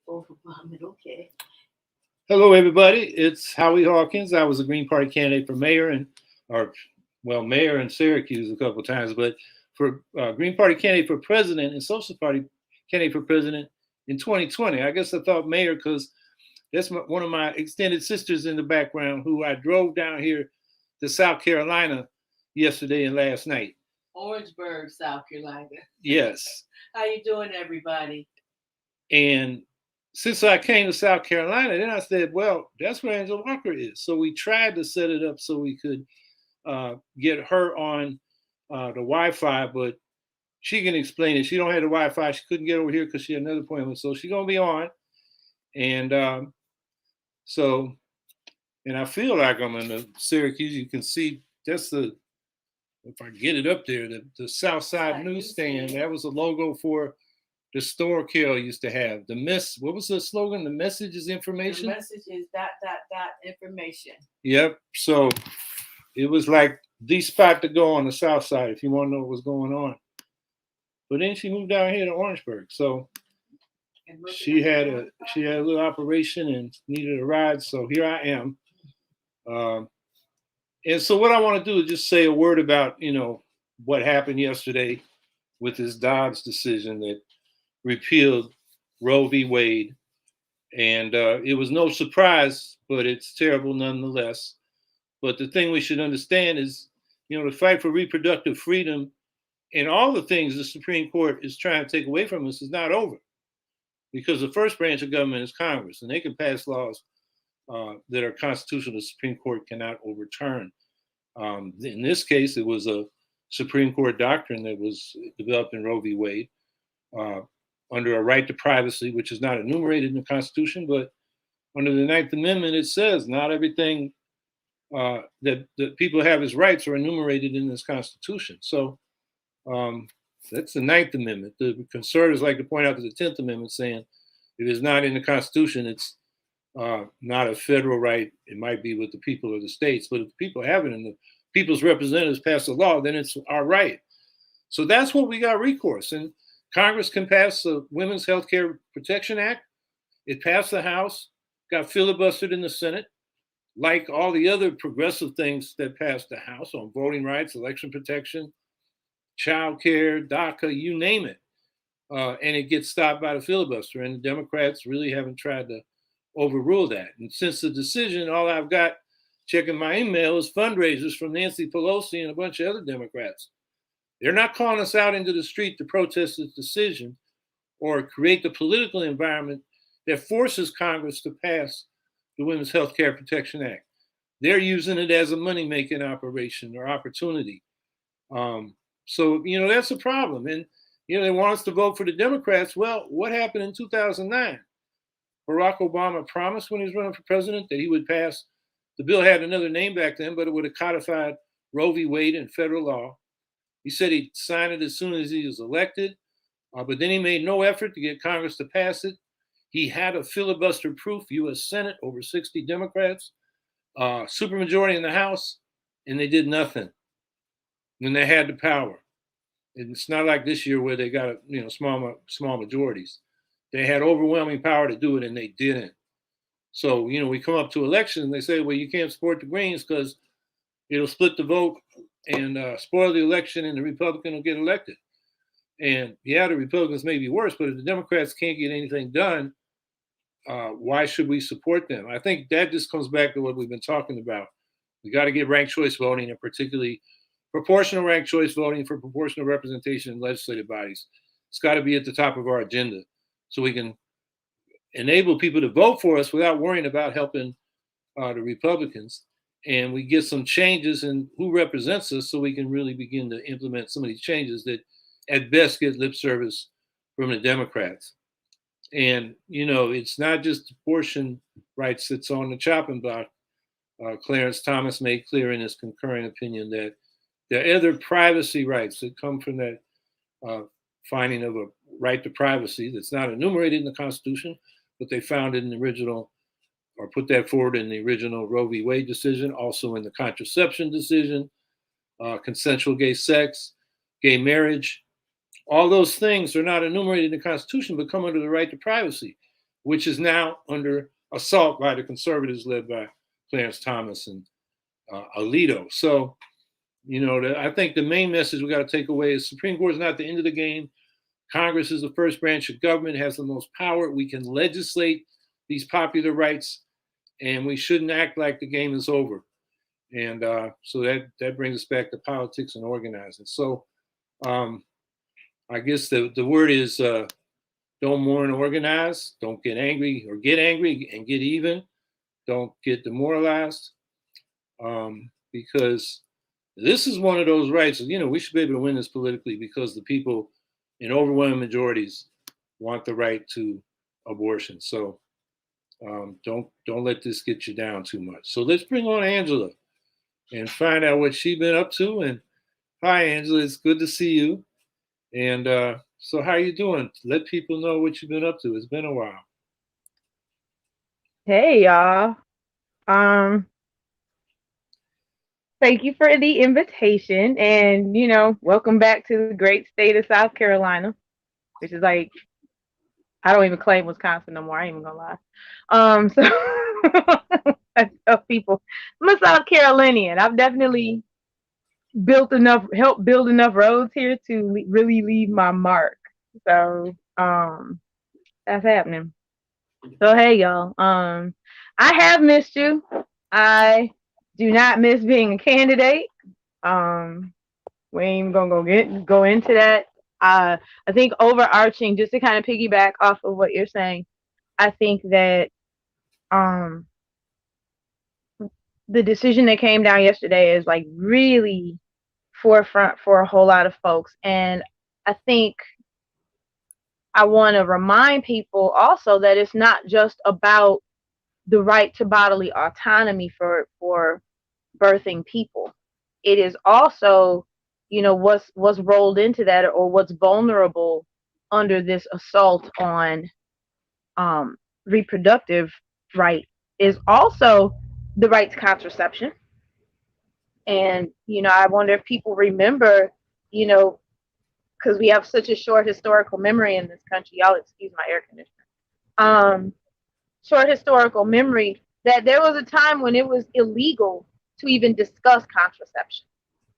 Overwhelming. Okay. Hello, everybody. It's Howie Hawkins. I was a Green Party candidate for mayor mayor in Syracuse a couple of times, but for Green Party candidate for president and Social Party candidate for president in 2020. I guess I thought mayor because that's one of my extended sisters in the background who I drove down here to South Carolina yesterday and last night. Orangeburg, South Carolina. Yes. How you doing, everybody? And since I came to South Carolina, then I said, well, that's where Angela Walker is. So we tried to set it up so we could get her on the Wi-Fi, but she can explain it. She don't have the Wi-Fi. She couldn't get over here because she had another appointment. So she's going to be on. And and I feel like I'm in the Syracuse. You can see that's if I get it up there, the South Side newsstand. That was a logo for the store Carol used to have. What was the slogan? The message is information? The message is ... information. Yep. So it was like the spot to go on the South Side if you want to know what was going on. But then she moved down here to Orangeburg. So she had a little operation and needed a ride. So here I am. And so what I want to do is just say a word about, what happened yesterday with this Dobbs decision that repealed Roe v. Wade. And it was no surprise, but it's terrible nonetheless. But the thing we should understand is, the fight for reproductive freedom and all the things the Supreme Court is trying to take away from us is not over. Because the first branch of government is Congress, and they can pass laws that are constitutional the Supreme Court cannot overturn. In this case, it was a Supreme Court doctrine that was developed in Roe v. Wade under a right to privacy, which is not enumerated in the Constitution, but under the Ninth Amendment, it says not everything that people have as rights are enumerated in this Constitution. So that's the Ninth Amendment. The conservatives like to point out to the 10th Amendment saying if it's not in the Constitution, it's not a federal right. It might be with the people of the states, but if the people have it and the people's representatives pass a law, then it's our right. So that's what we got recourse. And Congress can pass the Women's Health Care Protection Act. It passed the House, got filibustered in the Senate, like all the other progressive things that passed the House on voting rights, election protection, child care, DACA, you name it. And it gets stopped by the filibuster. And the Democrats really haven't tried to overrule that. And since the decision, all I've got checking my email is fundraisers from Nancy Pelosi and a bunch of other Democrats. They're not calling us out into the street to protest this decision or create the political environment that forces Congress to pass the Women's Health Care Protection Act. They're using it as a money-making operation or opportunity. So, that's a problem. And, they want us to vote for the Democrats. Well, what happened in 2009? Barack Obama promised when he was running for president that he would pass, the bill had another name back then, but it would have codified Roe v. Wade in federal law. He said he'd sign it as soon as he was elected, but then he made no effort to get Congress to pass it. He had a filibuster-proof U.S. Senate, over 60 Democrats, supermajority in the House, and they did nothing when they had the power. And it's not like this year where they got small majorities. They had overwhelming power to do it, and they didn't. So, we come up to election, and they say, well, you can't support the Greens because it'll split the vote and spoil the election, and the Republican will get elected. And, the Republicans may be worse, but if the Democrats can't get anything done, why should we support them? I think that just comes back to what we've been talking about. We got to get ranked choice voting, and particularly proportional ranked choice voting for proportional representation in legislative bodies. It's got to be at the top of our agenda so we can enable people to vote for us without worrying about helping the Republicans. And we get some changes in who represents us so we can really begin to implement some of these changes that at best get lip service from the Democrats. And, it's not just abortion rights that's on the chopping block. Clarence Thomas made clear in his concurring opinion that there are other privacy rights that come from that finding of a right to privacy that's not enumerated in the Constitution, but they found it in the original, or put that forward in the original Roe v. Wade decision, also in the contraception decision, consensual gay sex, gay marriage. All those things are not enumerated in the Constitution, but come under the right to privacy. which is now under assault by the conservatives led by Clarence Thomas and Alito. So, I think the main message we got to take away is Supreme Court is not the end of the game. Congress is the first branch of government, has the most power. We can legislate these popular rights, and we shouldn't act like the game is over. And so that brings us back to politics and organizing. So I guess the word is don't mourn, organize. Don't get angry or get angry and get even. Don't get demoralized, because this is one of those rights. We should be able to win this politically because the people in overwhelming majorities want the right to abortion. So don't let this get you down too much. So let's bring on Angela and find out what she's been up to. And hi, Angela, it's good to see you. And so how you doing? Let people know what you've been up to. It's been a while. Hey, y'all. Thank you for the invitation, and welcome back to the great state of South Carolina, which is like, I don't even claim Wisconsin no more. I ain't even gonna lie. So I tell people I'm a South Carolinian. I've definitely helped build enough roads here to really leave my mark. So that's happening. So hey, y'all. I have missed you. I do not miss being a candidate. We ain't even gonna go into that. I think overarching, just to kind of piggyback off of what you're saying, I think that the decision that came down yesterday is like really forefront for a whole lot of folks. And I think I want to remind people also that it's not just about the right to bodily autonomy for birthing people. It is also, what's rolled into that, or what's vulnerable under this assault on reproductive right is also the right to contraception. And I wonder if people remember, because we have such a short historical memory in this country. Y'all excuse my air conditioner. Short historical memory that there was a time when it was illegal to even discuss contraception.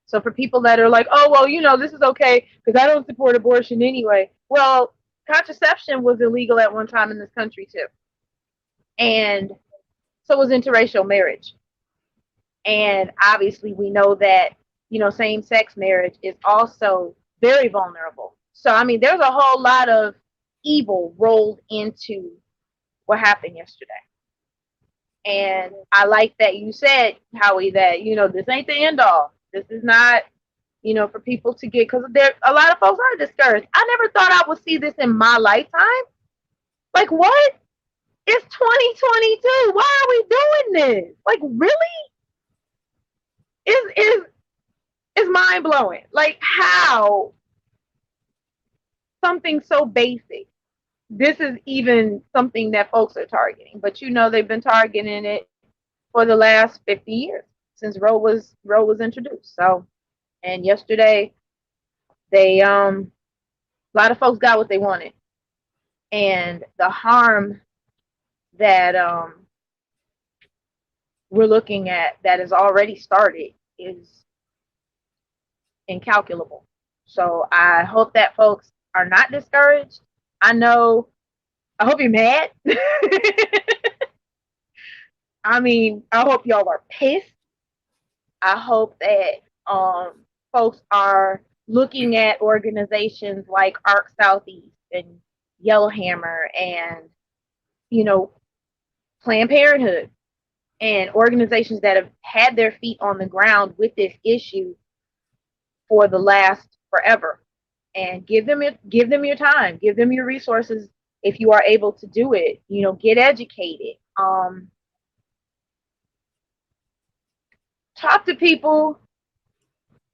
So for people that are like, oh, well, this is okay because I don't support abortion anyway. Well, contraception was illegal at one time in this country too. And so was interracial marriage. And obviously we know that, same-sex marriage is also very vulnerable. So, I mean, there's a whole lot of evil rolled into what happened yesterday. And I like that you said, Howie, that, this ain't the end all. This is not, for people to get, because there a lot of folks are discouraged. I never thought I would see this in my lifetime. Like, what? It's 2022. Why are we doing this? Like, really? Is mind blowing. Like, how something so basic, this is even something that folks are targeting. But they've been targeting it for the last 50 years since Roe was introduced. So, and yesterday they a lot of folks got what they wanted. And the harm that we're looking at that has already started is incalculable. So I hope that folks are not discouraged. I hope you're mad. I mean, I hope y'all are pissed. I hope that folks are looking at organizations like ARC Southeast and Yellowhammer and, Planned Parenthood and organizations that have had their feet on the ground with this issue for the last forever, and give them your time, give them your resources if you are able to do it. Get educated. Talk to people,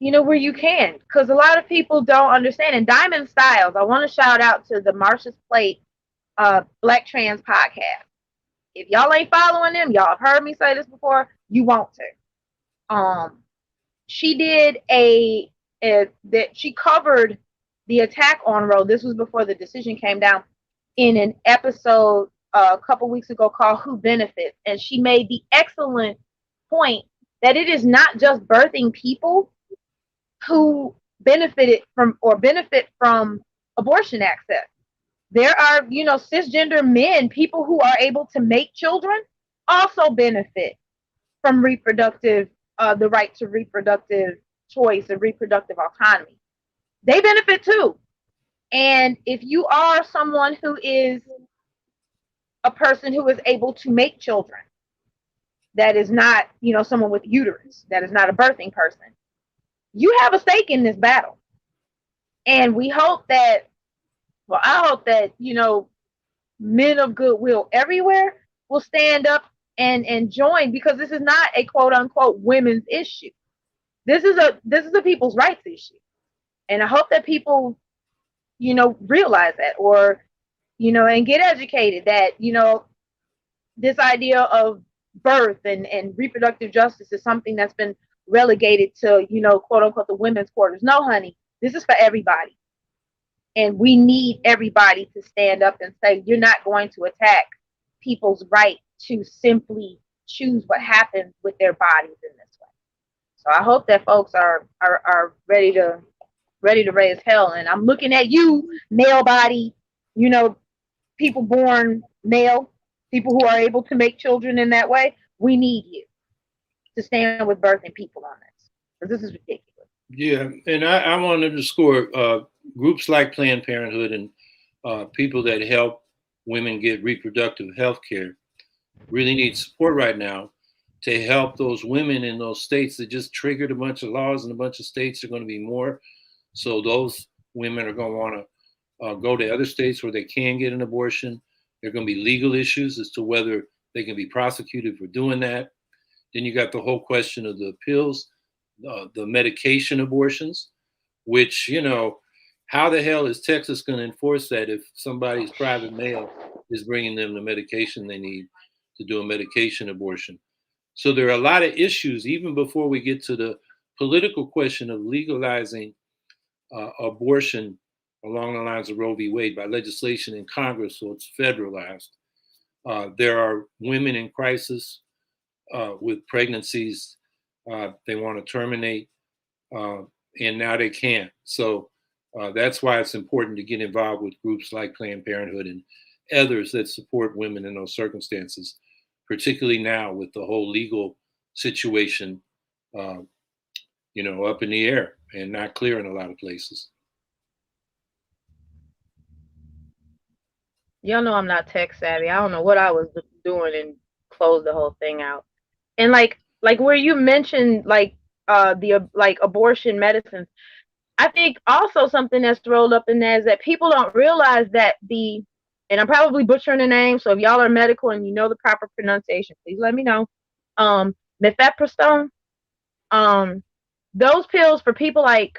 where you can, because a lot of people don't understand. And Diamond Styles, I want to shout out to the Marsha's Plate Black Trans podcast. If y'all ain't following them, y'all have heard me say this before, you want to. She did that she covered the attack on Roe. This was before the decision came down, in an episode a couple weeks ago called Who Benefits, and she made the excellent point that it is not just birthing people who benefited from or benefit from abortion access. There are, cisgender men, people who are able to make children, also benefit from the right to reproductive choice and reproductive autonomy. They benefit too. And if you are someone who is a person who is able to make children, that is not, someone with uterus, that is not a birthing person, you have a stake in this battle. And we hope that, well, I hope that, men of goodwill everywhere will stand up and join, because this is not a quote unquote women's issue. This is a people's rights issue. And I hope that people, realize that, or, and get educated that, this idea of birth and reproductive justice is something that's been relegated to, quote unquote, the women's quarters. No, honey, this is for everybody. And we need everybody to stand up and say, you're not going to attack people's right to simply choose what happens with their bodies in this way. So I hope that folks are ready to raise hell. And I'm looking at you, male body, people born male, people who are able to make children in that way. We need you to stand with birthing people on this, because this is ridiculous. Yeah, and I want to underscore groups like Planned Parenthood and people that help women get reproductive health care really need support right now to help those women in those states that just triggered a bunch of laws. In a bunch of states are going to be more. So those women are going to want to go to other states where they can get an abortion. There are going to be legal issues as to whether they can be prosecuted for doing that. Then you got the whole question of the pills, the medication abortions, which, how the hell is Texas going to enforce that if somebody's private mail is bringing them the medication they need to do a medication abortion? So there are a lot of issues, even before we get to the political question of legalizing abortion along the lines of Roe v. Wade by legislation in Congress, so it's federalized. There are women in crisis with pregnancies they want to terminate, and now they can't. So that's why it's important to get involved with groups like Planned Parenthood and others that support women in those circumstances, particularly now with the whole legal situation, up in the air and not clear in a lot of places. Y'all know I'm not tech savvy. I don't know what I was doing and closed the whole thing out. And like where you mentioned the abortion medicines, I think also something that's rolled up in there is that people don't realize that and I'm probably butchering the name, so if y'all are medical and you know the proper pronunciation, please let me know. Mifepristone, those pills for people like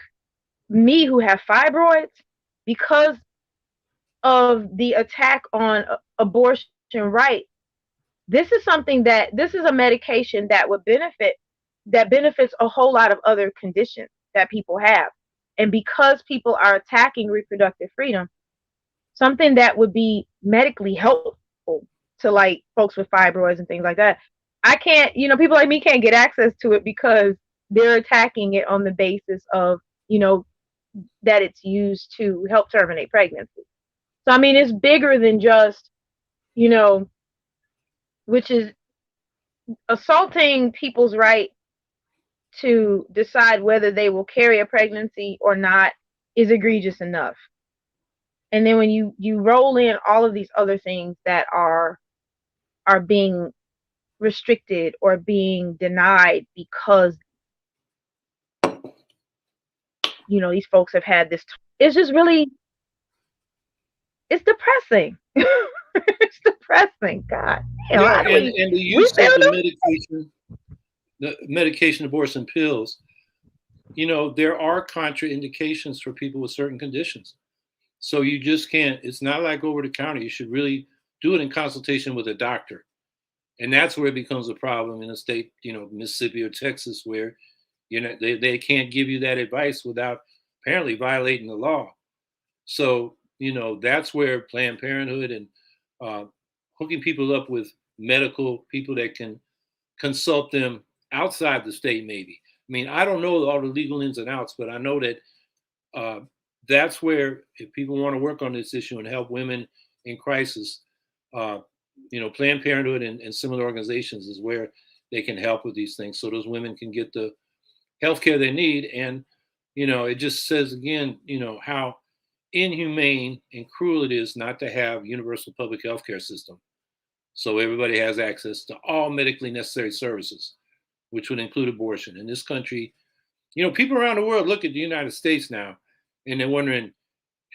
me who have fibroids, because of the attack on abortion rights, this is a medication that benefits a whole lot of other conditions that people have. And because people are attacking reproductive freedom, something that would be medically helpful to folks with fibroids and things like that, I can't, people like me can't get access to it because they're attacking it on the basis of, that it's used to help terminate pregnancy. So, I mean, it's bigger than just, which is assaulting people's right to decide whether they will carry a pregnancy or not is egregious enough. And then when you roll in all of these other things that are being restricted or being denied because, these folks have had this, it's just really, it's depressing. It's depressing. God damn. Yeah, and the use of the medication abortion pills, there are contraindications for people with certain conditions. So you just can't, it's not like over the counter. You should really do it in consultation with a doctor. And that's where it becomes a problem in a state, Mississippi or Texas, where, they can't give you that advice without apparently violating the law. So, that's where Planned Parenthood and hooking people up with medical people that can consult them outside the state, maybe. I mean, I don't know all the legal ins and outs, but I know that that's where, if people want to work on this issue and help women in crisis, Planned Parenthood and similar organizations is where they can help with these things, so those women can get the health care they need. And it just says again, how inhumane and cruel it is not to have universal public health care system, so everybody has access to all medically necessary services, which would include abortion. In this country, people around the world look at the United States now and they're wondering,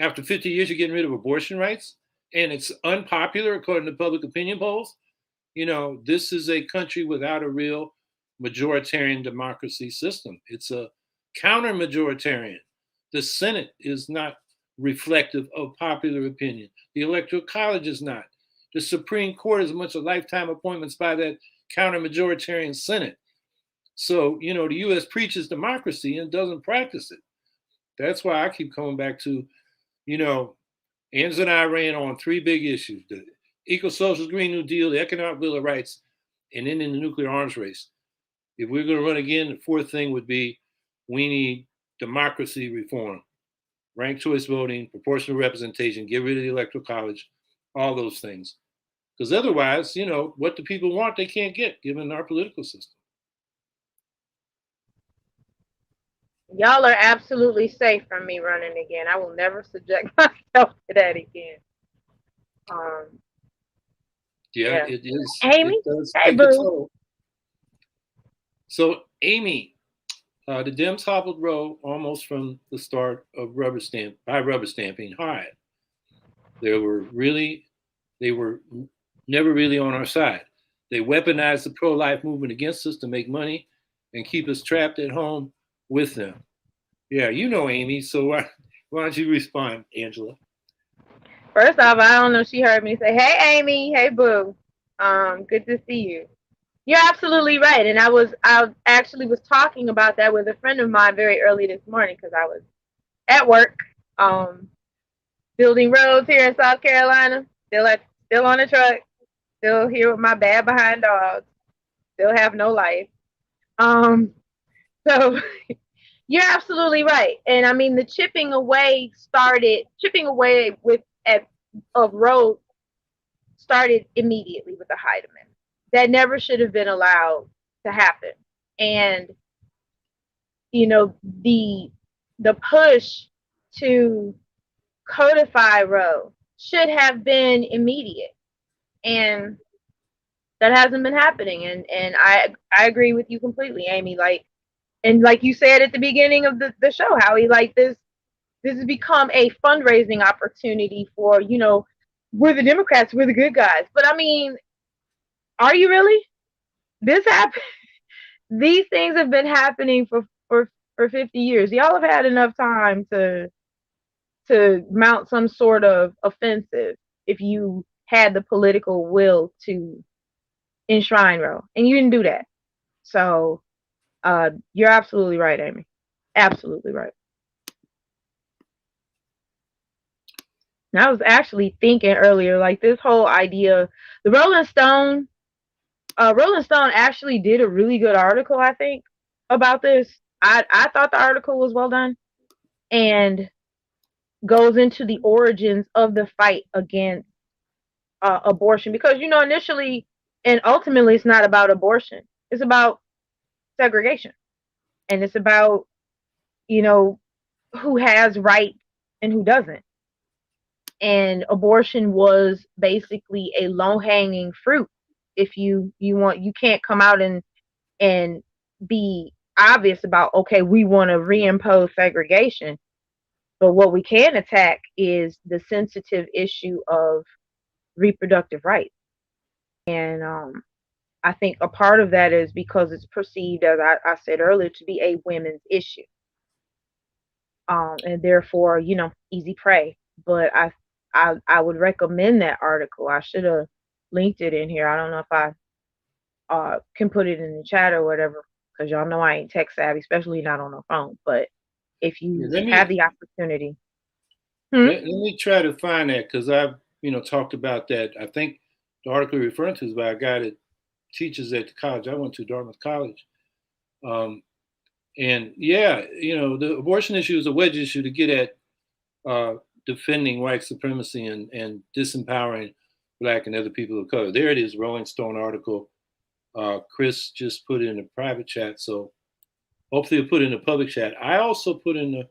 after 50 years, you're getting rid of abortion rights? And it's unpopular according to public opinion polls. This is a country without a real majoritarian democracy system. It's a counter-majoritarian. The Senate is not reflective of popular opinion. The Electoral College is not. The Supreme Court is a bunch of lifetime appointments by that counter-majoritarian Senate. So, the U.S. preaches democracy and doesn't practice it. That's why I keep coming back to, Anders and I ran on three big issues: the eco-socialist Green New Deal, the economic Bill of Rights, and then in the nuclear arms race. If we're going to run again, the fourth thing would be we need democracy reform, ranked choice voting, proportional representation, get rid of the Electoral College, all those things. Because otherwise, what the people want, they can't get, given our political system. Y'all are absolutely safe from me running again. I will never subject myself to that again. Yeah, it is. Amy, it does hey, take a boo. toll. So, Amy, the Dems hobbled Roe almost from the start of rubber stamping hard. They were never really on our side. They weaponized the pro-life movement against us to make money and keep us trapped at home with them. Yeah, Amy, so why don't you respond, Angela? First off, I don't know if she heard me say, "Hey, Amy, hey, boo, good to see you." You're absolutely right, and I actually was talking about that with a friend of mine very early this morning because I was at work, building roads here in South Carolina. Still on the truck, still here with my bad behind dogs, still have no life. So you're absolutely right, and I mean the chipping away of roads started immediately with the Hyde Amendment. That never should have been allowed to happen. And the push to codify Roe should have been immediate, and that hasn't been happening. And I agree with you completely, Amy. Like you said at the beginning of the show, Howie, like this has become a fundraising opportunity for, we're the Democrats, we're the good guys. But I mean, are you really? This happened. These things have been happening for 50 years. Y'all have had enough time to mount some sort of offensive if you had the political will to enshrine Roe, and you didn't do that. So you're absolutely right, Amy. Absolutely right. And I was actually thinking earlier, like this whole idea, the Rolling Stone actually did a really good article, I think, about this. I thought the article was well done and goes into the origins of the fight against abortion, because initially and ultimately it's not about abortion. It's about segregation, and it's about who has rights and who doesn't. And abortion was basically a low-hanging fruit. If you can't come out and be obvious about, okay, we want to reimpose segregation, but what we can attack is the sensitive issue of reproductive rights. And I think a part of that is because it's perceived, as I said earlier, to be a women's issue, and therefore easy prey. But I would recommend that article. I should have linked it in here. I don't know if I can put it in the chat or whatever, because y'all know I ain't tech savvy, especially not on the phone. But if you have the opportunity. Let me try to find that, because I've talked about that. I think the article you're referring to is by a guy that teaches at the college I went to, Dartmouth College. And yeah, the abortion issue is a wedge issue to get at defending white supremacy and disempowering Black and other people of color. There it is, Rolling Stone article. Chris just put it in a private chat, so hopefully he'll put it in a public chat. I also put in a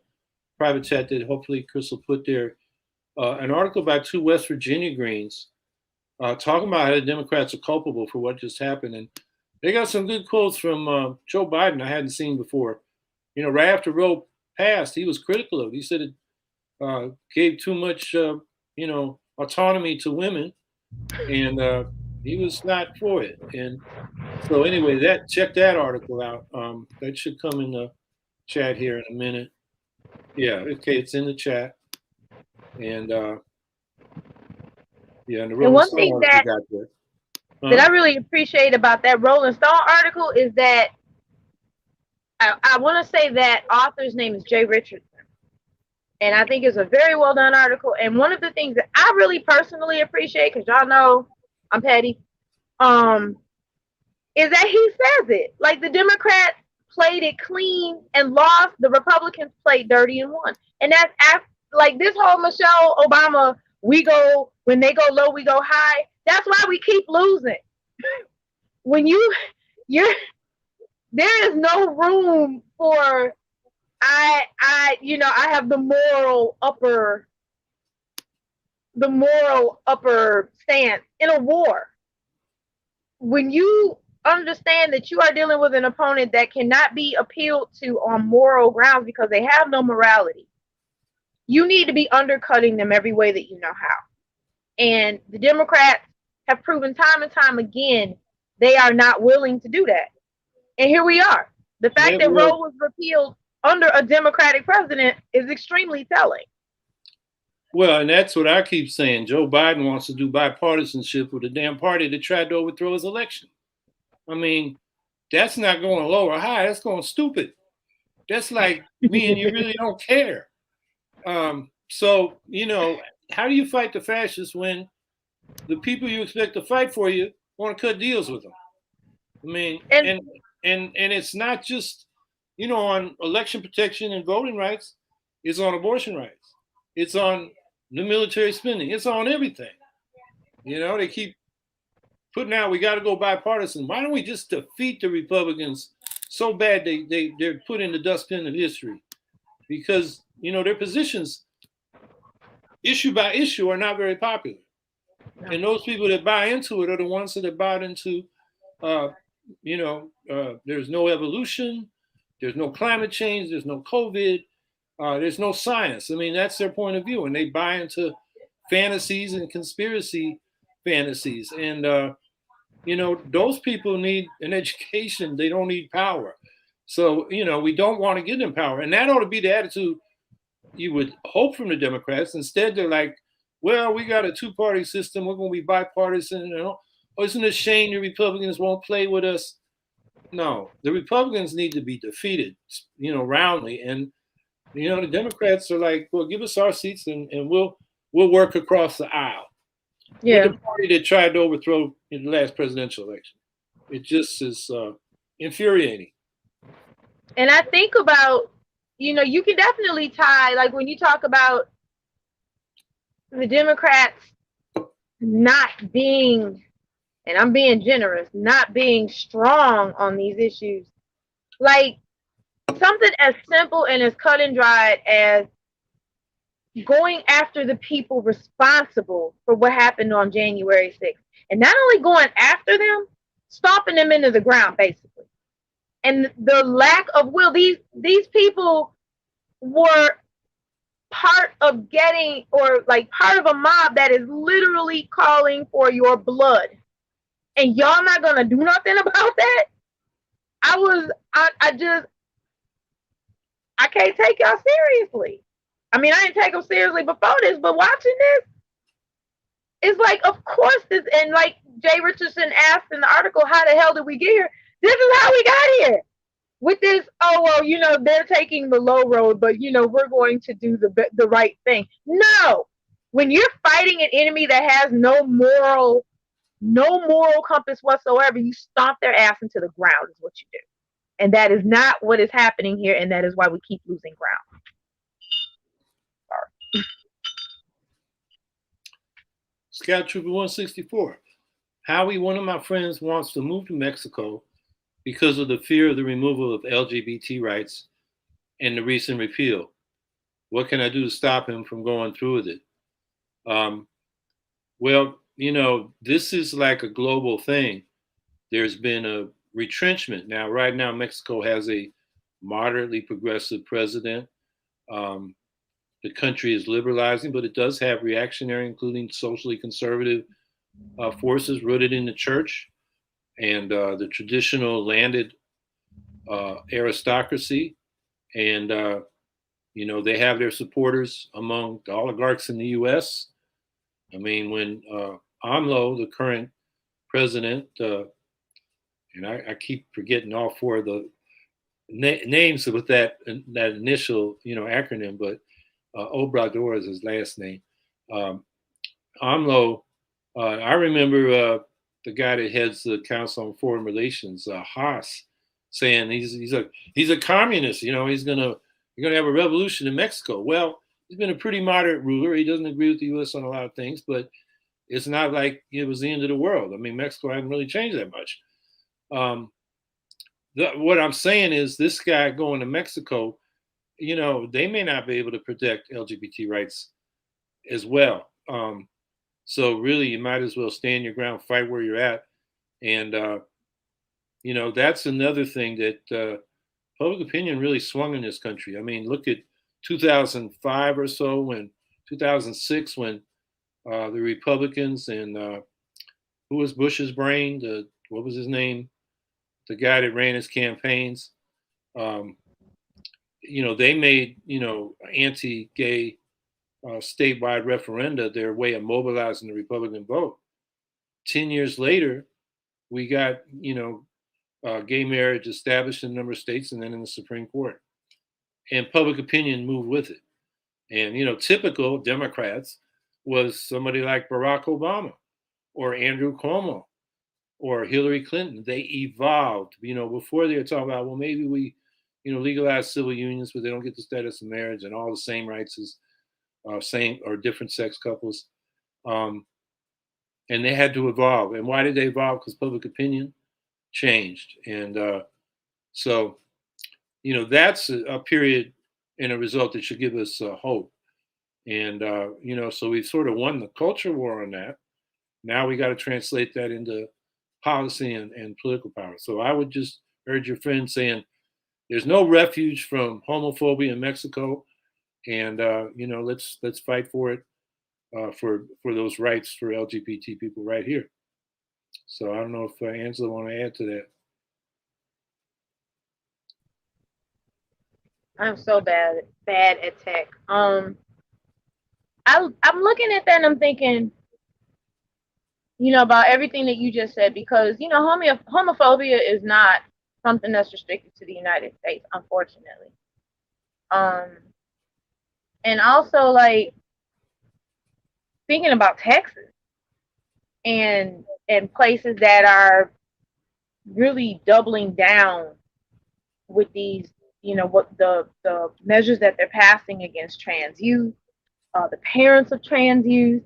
private chat that hopefully Chris will put there an article by 2 West Virginia Greens talking about how the Democrats are culpable for what just happened. And they got some good quotes from Joe Biden I hadn't seen before. Right after Roe passed, he was critical of it. He said it gave too much, autonomy to women, and he was not for it. And so anyway, check that article out. That should come in the chat here in a minute. Yeah, okay, it's in the chat. And and the Rolling one Stone thing article got there. that I really appreciate about that Rolling Stone article is that I want to say that author's name is Jay Richardson. And I think it's a very well done article. And one of the things that I really personally appreciate, because y'all know I'm petty, is that he says it. Like, the Democrats played it clean and lost. The Republicans played dirty and won. And that's like this whole Michelle Obama, when they go low, we go high. That's why we keep losing. When there is no room for I have the moral upper stance in a war. When you understand that you are dealing with an opponent that cannot be appealed to on moral grounds because they have no morality, you need to be undercutting them every way that you know how. And the Democrats have proven time and time again they are not willing to do that. And here we are. The fact that Roe was repealed under a Democratic president is extremely telling. Well, and that's what I keep saying. Joe Biden wants to do bipartisanship with a damn party that tried to overthrow his election. I mean, that's not going low or high. That's going stupid. That's like me and you really don't care. So, how do you fight the fascists when the people you expect to fight for you want to cut deals with them? I mean, and it's not just, on election protection and voting rights. It's on abortion rights. It's on the military spending. It's on everything. They keep putting out, we got to go bipartisan. Why don't we just defeat the Republicans so bad they're put in the dustbin of history? Because, their positions, issue by issue, are not very popular. And those people that buy into it are the ones that have bought into, there's no evolution, there's no climate change, there's no COVID, there's no science. I mean, that's their point of view. And they buy into fantasies and conspiracy fantasies. And, those people need an education. They don't need power. So, we don't want to give them power. And that ought to be the attitude you would hope from the Democrats. Instead, they're like, well, we got a two-party system. We're going to be bipartisan. Oh, isn't it a shame the Republicans won't play with us? No, the Republicans need to be defeated, roundly. And, the Democrats are like, well, give us our seats and we'll work across the aisle. Yeah. With the party that tried to overthrow in the last presidential election. It just is infuriating. And I think about, you can definitely tie, like when you talk about the Democrats not being, and I'm being generous, not being strong on these issues, like something as simple and as cut and dried as going after the people responsible for what happened on January 6th. And not only going after them, stomping them into the ground, basically. And the lack of will, these people were part of part of a mob that is literally calling for your blood. And y'all not gonna do nothing about that? I can't take y'all seriously. I mean, I didn't take them seriously before this, but watching this, it's like, of course this, and like Jay Richardson asked in the article, how the hell did we get here? This is how we got here. With this, they're taking the low road, but, we're going to do the right thing. No. When you're fighting an enemy that has no moral no moral compass whatsoever. You stomp their ass into the ground is what you do. And that is not what is happening here, and that is why we keep losing ground. Sorry. Scout Trooper 164. Howie, one of my friends, wants to move to Mexico because of the fear of the removal of LGBT rights and the recent repeal. What can I do to stop him from going through with it? Well, this is like a global thing. There's been a retrenchment. Now, right now, Mexico has a moderately progressive president. The country is liberalizing, but it does have reactionary, including socially conservative forces rooted in the church and the traditional landed aristocracy. And, they have their supporters among the oligarchs in the U.S. I mean, when AMLO, the current president, and I keep forgetting all four of the names with that initial, acronym, but Obrador is his last name. AMLO, I remember the guy that heads the Council on Foreign Relations, Haas, saying he's a communist. He's gonna have a revolution in Mexico. Well, he's been a pretty moderate ruler. He doesn't agree with the U.S. on a lot of things, but it's not like it was the end of the world. I mean, Mexico hasn't really changed that much. What I'm saying is this guy going to Mexico, they may not be able to protect LGBT rights as well. So really, you might as well stand your ground, fight where you're at. And, that's another thing that public opinion really swung in this country. I mean, look at 2005 or so, 2006, when the Republicans and who was Bush's brain? What was his name? The guy that ran his campaigns. They made, anti-gay statewide referenda their way of mobilizing the Republican vote. 10 years later, we got, gay marriage established in a number of states and then in the Supreme Court. And public opinion moved with it. And, typical Democrats was somebody like Barack Obama or Andrew Cuomo or Hillary Clinton. They evolved, before they were talking about, well, maybe we, legalize civil unions, but they don't get the status of marriage and all the same rights as same or different sex couples. And they had to evolve. And why did they evolve? Because public opinion changed. And so, that's a period and a result that should give us hope. And, so we've sort of won the culture war on that. Now we got to translate that into policy and political power. So I would just urge your friend saying there's no refuge from homophobia in Mexico. And, let's fight for it, for those rights for LGBT people right here. So I don't know if Angela want to add to that. I'm so bad at tech. I'm looking at that and I'm thinking, about everything that you just said, because homophobia is not something that's restricted to the United States, unfortunately. And also, like, thinking about Texas and places that are really doubling down with these, what the measures that they're passing against trans youth, the parents of trans youth,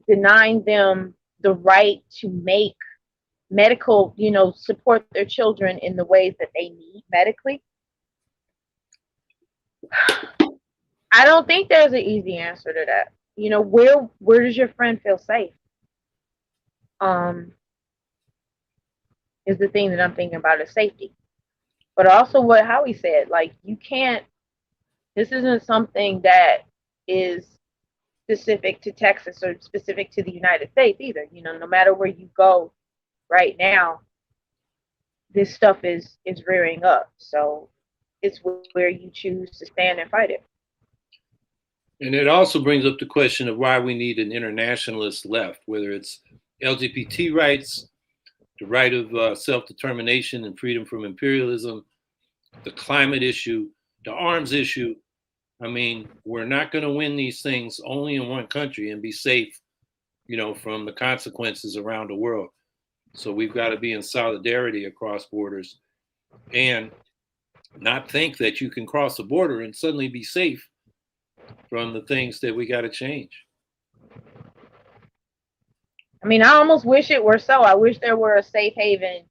denying them the right to make medical, support their children in the ways that they need medically. I don't think there's an easy answer to that. Where does your friend feel safe? Is the thing that I'm thinking about is safety. But also what Howie said, like, this isn't something that is specific to Texas or specific to the United States either. No matter where you go right now, this stuff is rearing up. So it's where you choose to stand and fight it. And it also brings up the question of why we need an internationalist left, whether it's LGBT rights, the right of self-determination and freedom from imperialism, the climate issue, the arms issue. I mean, we're not going to win these things only in one country and be safe from the consequences around the world. So we've got to be in solidarity across borders and not think that you can cross the border and suddenly be safe from the things that we got to change. I mean, I almost wish it were so. I wish there were a safe haven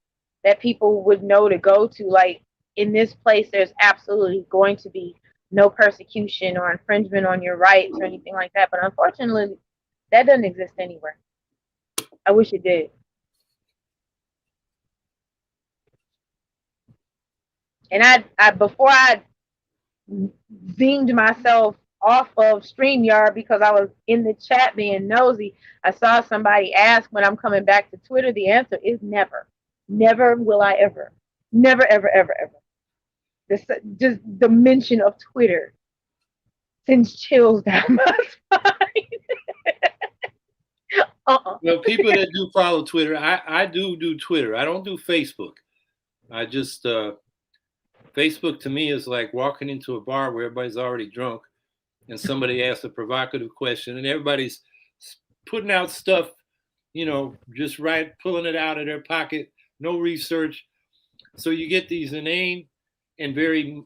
that people would know to go to. Like, in this place, there's absolutely going to be no persecution or infringement on your rights or anything like that. But unfortunately, that doesn't exist anywhere. I wish it did. And I before I zinged myself off of StreamYard because I was in the chat being nosy, I saw somebody ask when I'm coming back to Twitter. The answer is never. Never will I ever. Never, ever, ever, ever. This, just the mention of Twitter sends chills down my spine. People that do follow Twitter, I do Twitter. I don't do Facebook. I just Facebook to me is like walking into a bar where everybody's already drunk and somebody asks a provocative question and everybody's putting out stuff, just pulling it out of their pocket, no research. So you get these inane and very,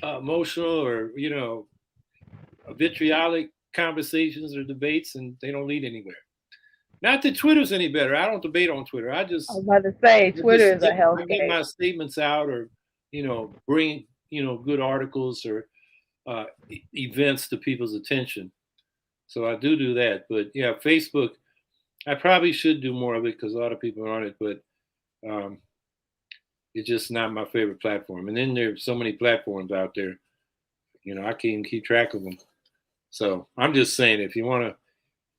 emotional or, vitriolic conversations or debates, and they don't lead anywhere. Not that Twitter's any better. I don't debate on Twitter. I was about to say, Twitter is a hellscape. I get my statements out or, bring, good articles or events to people's attention. So I do that. But yeah, Facebook, I probably should do more of it because a lot of people are on it, but it's just not my favorite platform. And then there's so many platforms out there, I can't even keep track of them. So I'm just saying, if you want to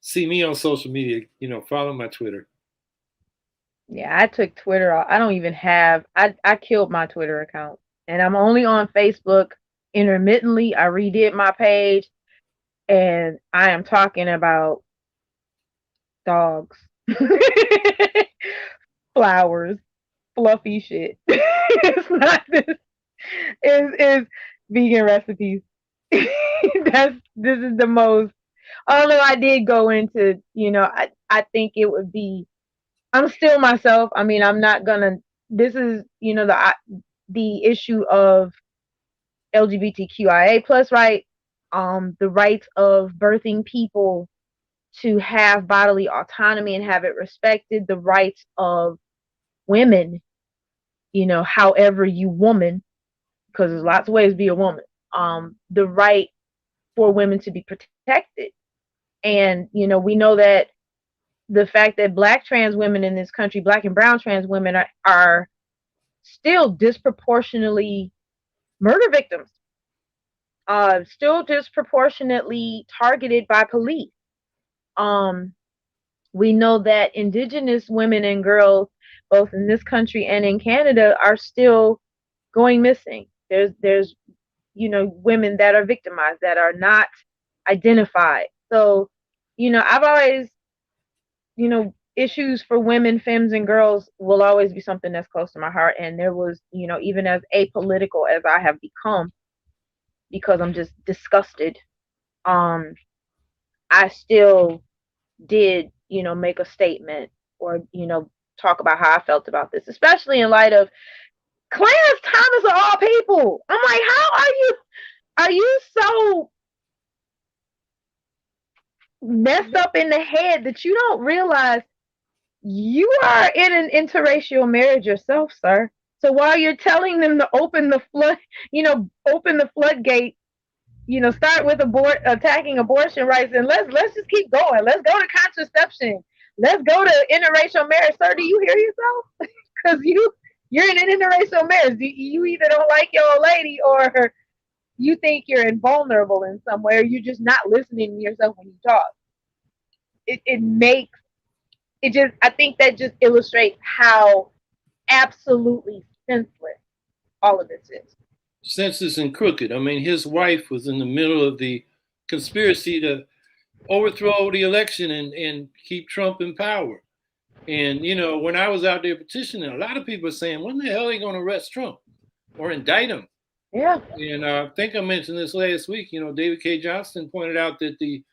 see me on social media, follow my Twitter. Yeah, I took Twitter off. I don't even have, I killed my Twitter account. And I'm only on Facebook intermittently. I redid my page and I am talking about dogs, flowers, fluffy shit. It's not this. It's vegan recipes. This is the most. Although I did go into, I think it would be. I'm still myself. I mean, I'm not gonna. This is, the issue of LGBTQIA plus right, the rights of birthing people to have bodily autonomy and have it respected, the rights of women, however you woman, because there's lots of ways to be a woman, the right for women to be protected. And, we know that the fact that Black trans women in this country, Black and brown trans women are still disproportionately murder victims, still disproportionately targeted by police. We know that Indigenous women and girls, both in this country and in Canada, are still going missing. There's women that are victimized that are not identified. So, I've always, issues for women, femmes, and girls will always be something that's close to my heart. And there was, even as apolitical as I have become, because I'm just disgusted, I still did, make a statement or, talk about how I felt about this, especially in light of Clarence Thomas of all people. I'm like, how are you so messed up in the head that you don't realize you are in an interracial marriage yourself, sir? So while you're telling them to open the floodgate, start with attacking abortion rights, and let's just keep going. Let's go to contraception. Let's go to interracial marriage. Sir, do you hear yourself? Because you're in an interracial marriage. You either don't like your old lady or you think you're invulnerable in some way, or you're just not listening to yourself when you talk. I think that just illustrates how absolutely senseless all of this is. Senseless and crooked. I mean, his wife was in the middle of the conspiracy to overthrow the election and keep Trump in power. And, when I was out there petitioning, a lot of people are saying, when the hell are they going to arrest Trump or indict him? Yeah. And I think I mentioned this last week. David K. Johnston pointed out that the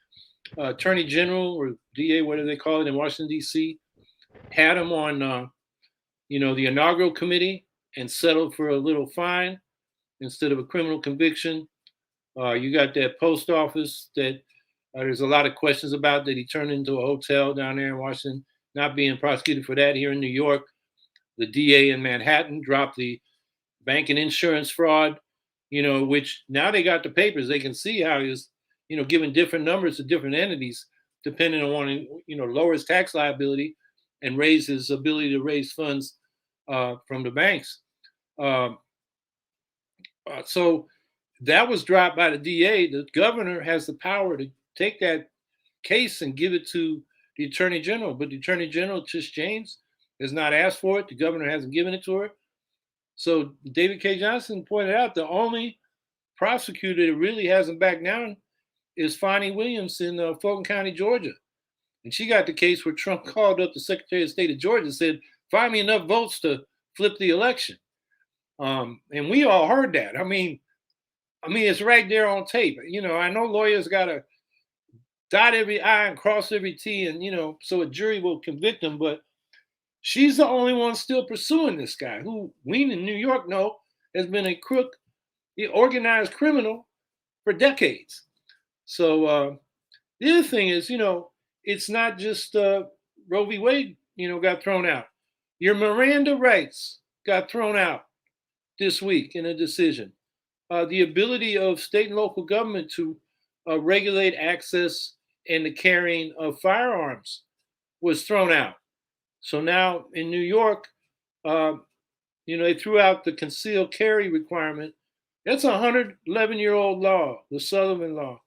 Attorney General or DA, what do they call it in Washington D.C., had him on, the inaugural committee and settled for a little fine instead of a criminal conviction. You got that post office that there's a lot of questions about that he turned into a hotel down there in Washington, not being prosecuted for that. Here in New York, the DA in Manhattan dropped the bank and insurance fraud, which now they got the papers. They can see how he was, giving different numbers to different entities, depending on wanting, lower his tax liability and raise his ability to raise funds from the banks. So that was dropped by the DA. The governor has the power to take that case and give it to the attorney general, but the attorney general, Tish James, has not asked for it. The governor hasn't given it to her. So David K. Johnson pointed out the only prosecutor that really hasn't backed down is Fonnie Williams in Fulton County, Georgia. And she got the case where Trump called up the Secretary of State of Georgia and said, find me enough votes to flip the election. And we all heard that. I mean, it's right there on tape. I know lawyers got to dot every I and cross every T, and so a jury will convict him. But she's the only one still pursuing this guy, who we in New York know has been a crook, organized criminal for decades. So the other thing is, it's not just Roe v. Wade, got thrown out. Your Miranda rights got thrown out this week in a decision. The ability of state and local government to regulate access and the carrying of firearms was thrown out. So now in New York, they threw out the concealed carry requirement. That's a 111-year-old law, the Sullivan Law.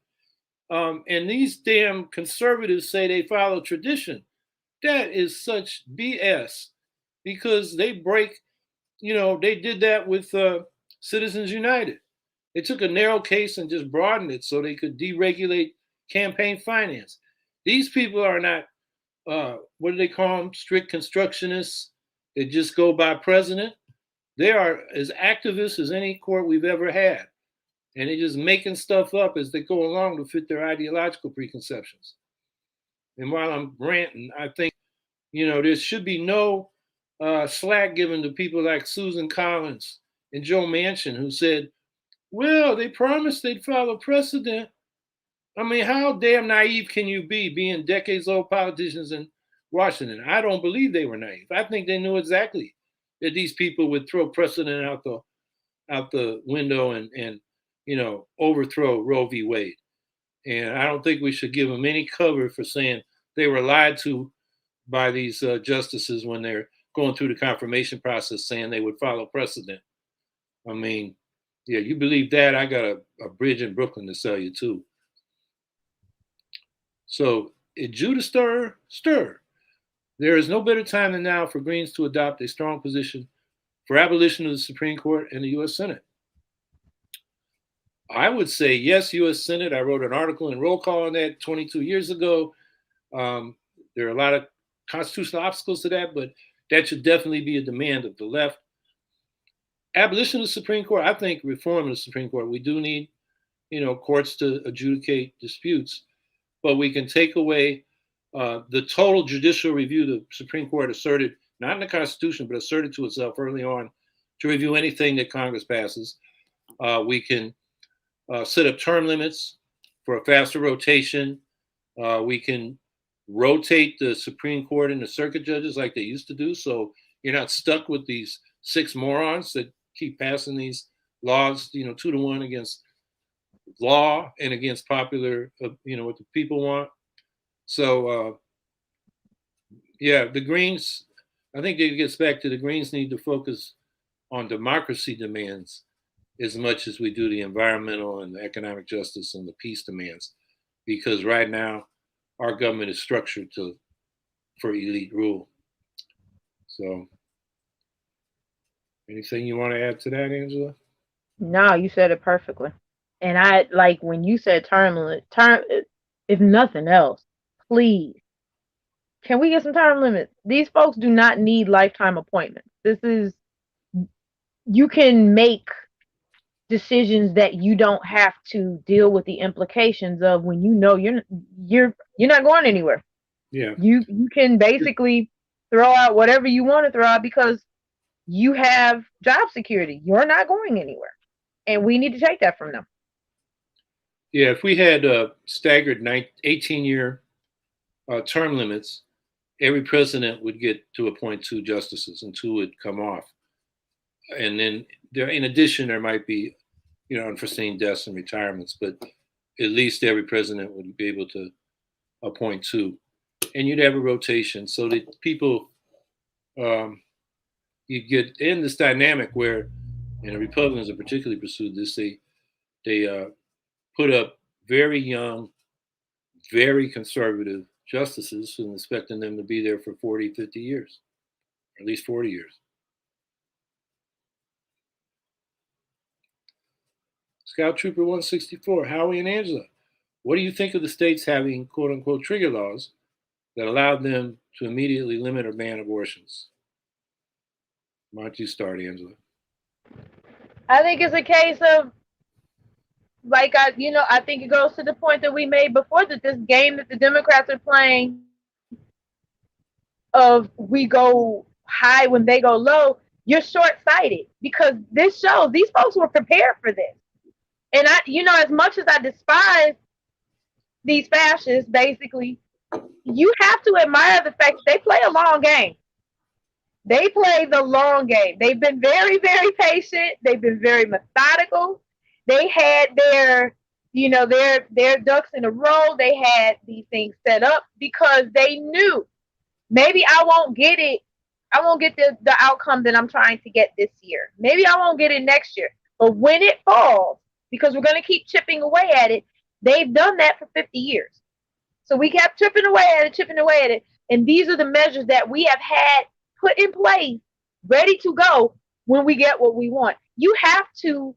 And these damn conservatives say they follow tradition. That is such BS, because they break, they did that with Citizens United. They took a narrow case and just broadened it so they could deregulate campaign finance. These people are not, what do they call them? Strict constructionists. They just go by president. They are as activists as any court we've ever had. And they're just making stuff up as they go along to fit their ideological preconceptions. And while I'm ranting, I think, there should be no slack given to people like Susan Collins and Joe Manchin, who said, well, they promised they'd follow precedent. I mean, how damn naive can you be, being decades-old politicians in Washington? I don't believe they were naive. I think they knew exactly that these people would throw precedent out the window and overthrow Roe v. Wade. And I don't think we should give them any cover for saying they were lied to by these justices when they're going through the confirmation process, saying they would follow precedent. I mean, yeah, you believe that? I got a bridge in Brooklyn to sell you too. So, it Judah stir. There is no better time than now for Greens to adopt a strong position for abolition of the Supreme Court and the U.S. Senate. I would say yes, U.S. Senate. I wrote an article in Roll Call on that 22 years ago. There are a lot of constitutional obstacles to that, but that should definitely be a demand of the left. Abolition of the Supreme Court, I think reform of the Supreme Court. We do need, courts to adjudicate disputes, but we can take away the total judicial review the Supreme Court asserted, not in the Constitution, but asserted to itself early on, to review anything that Congress passes. We can set up term limits for a faster rotation. We can rotate the Supreme Court and the circuit judges like they used to do, so you're not stuck with these 6 morons that keep passing these laws, 2-to-1 against law and against popular, what the people want. So, the Greens, I think it gets back to the Greens need to focus on democracy demands as much as we do the environmental and the economic justice and the peace demands, because right now our government is structured for elite rule. So, anything you want to add to that, Angela? No, you said it perfectly. And I like when you said term, if nothing else, please, can we get some term limits? These folks do not need lifetime appointments. You can make decisions that you don't have to deal with the implications of when you know you're not going anywhere. Yeah. You can basically throw out whatever you want to throw out because you have job security. You're not going anywhere. And we need to take that from them. Yeah, if we had staggered 18-year term limits, every president would get to appoint 2 justices and 2 would come off. And then in addition, there might be, unforeseen deaths and retirements, but at least every president would be able to appoint 2. And you'd have a rotation so that people, you get in this dynamic where, and the Republicans have particularly pursued this, they put up very young, very conservative justices and expecting them to be there for 40, 50 years, or at least 40 years. Scout Trooper 164, Howie and Angela, what do you think of the states having quote unquote trigger laws that allowed them to immediately limit or ban abortions? Why don't you start, Angela? I think it's a case of, I think it goes to the point that we made before, that this game that the Democrats are playing of we go high when they go low, you're short-sighted, because this shows these folks were prepared for this. And as much as I despise these fascists, basically, you have to admire the fact that they play a long game. They play the long game. They've been very, very patient. They've been very methodical. They had their ducks in a row. They had these things set up because they knew maybe I won't get it. I won't get the outcome that I'm trying to get this year. Maybe I won't get it next year. But when it falls, because we're going to keep chipping away at it, they've done that for 50 years. So we kept chipping away at it. And these are the measures that we have had put in place, ready to go when we get what we want. You got to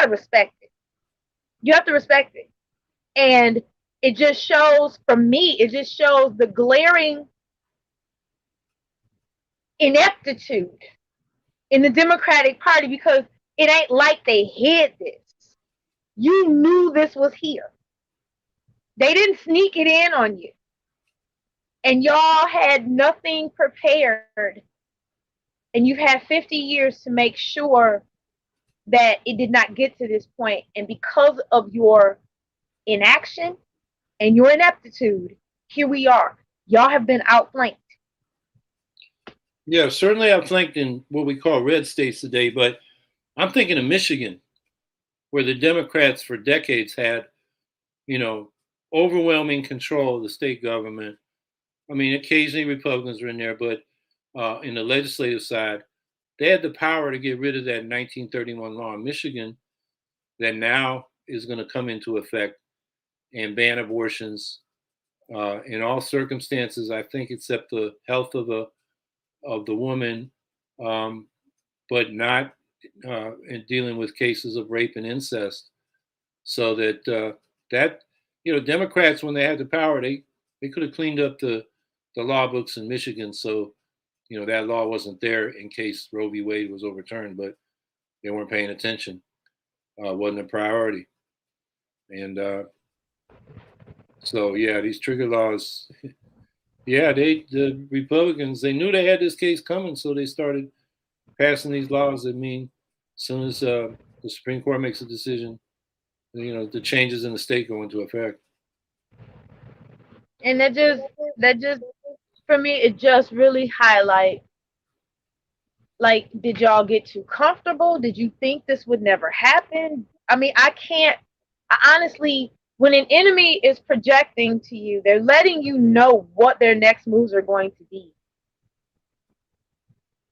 respect it. You have to respect it. And it just shows, for me, the glaring ineptitude in the Democratic Party, because it ain't like they hid this. You knew this was here. They didn't sneak it in on you. And y'all had nothing prepared. And you've had 50 years to make sure that it did not get to this point. And because of your inaction and your ineptitude, here we are. Y'all have been outflanked. Yeah, certainly outflanked in what we call red states today, but I'm thinking of Michigan, where the Democrats for decades had, overwhelming control of the state government. I mean, occasionally Republicans were in there, but in the legislative side, they had the power to get rid of that 1931 law in Michigan that now is going to come into effect and ban abortions in all circumstances, I think, except the health of the woman, but not in dealing with cases of rape and incest. So that Democrats, when they had the power, they could have cleaned up the law books in Michigan, so that law wasn't there in case Roe v. Wade was overturned, but they weren't paying attention. Wasn't a priority. And so, yeah, these trigger laws, yeah, the Republicans, they knew they had this case coming, so they started passing these laws that mean as soon as the Supreme Court makes a decision, the changes in the state go into effect. And that just for me, it just really highlights, like, did y'all get too comfortable? Did you think this would never happen? I mean, I honestly, when an enemy is projecting to you, they're letting you know what their next moves are going to be.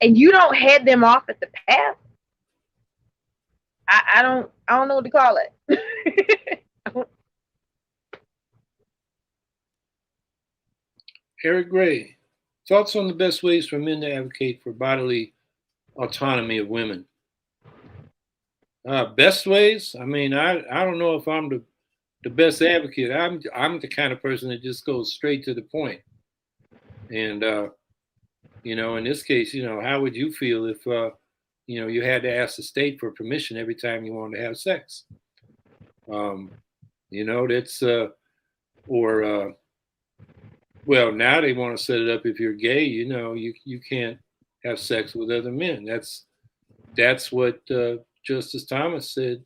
And you don't head them off at the path. I don't know what to call it. Eric Gray, thoughts on the best ways for men to advocate for bodily autonomy of women? Best ways? I mean, I don't know if I'm the best advocate. I'm the kind of person that just goes straight to the point. And in this case, how would you feel if you had to ask the state for permission every time you wanted to have sex. That's or well, now they want to set it up if you're gay. You can't have sex with other men. That's what Justice Thomas said.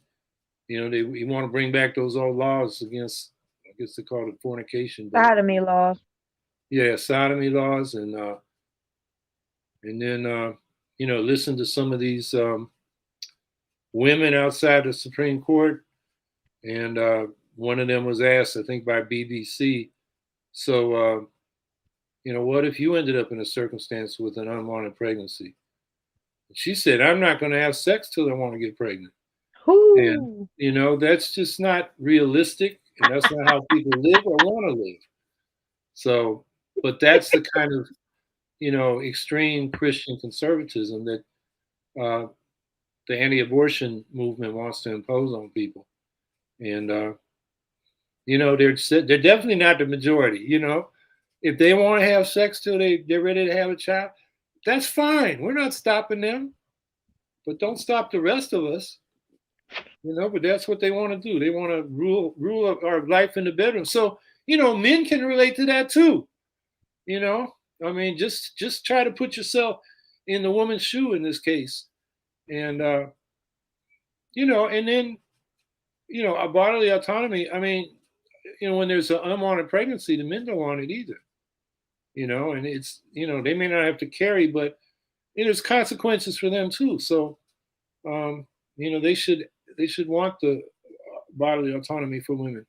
They want to bring back those old laws against, I guess they call it fornication, but Sodomy laws. yeah, sodomy laws, and then listen to some of these women outside the Supreme Court, and one of them was asked, I think, by BBC. So, what if you ended up in a circumstance with an unwanted pregnancy? She said, I'm not going to have sex till I want to get pregnant. Ooh. And, that's just not realistic. And that's not how people live or want to live. So, but that's the kind of, extreme Christian conservatism that the anti-abortion movement wants to impose on people. And, they're definitely not the majority. If they want to have sex till they're ready to have a child, that's fine. We're not stopping them, but don't stop the rest of us. But that's what they want to do. They want to rule our life in the bedroom. So, men can relate to that too. I mean, just try to put yourself in the woman's shoe in this case. And, and then, a bodily autonomy. I mean, when there's an unwanted pregnancy, the men don't want it either. And it's, they may not have to carry, but there's consequences for them too. So, they should want the bodily autonomy for women.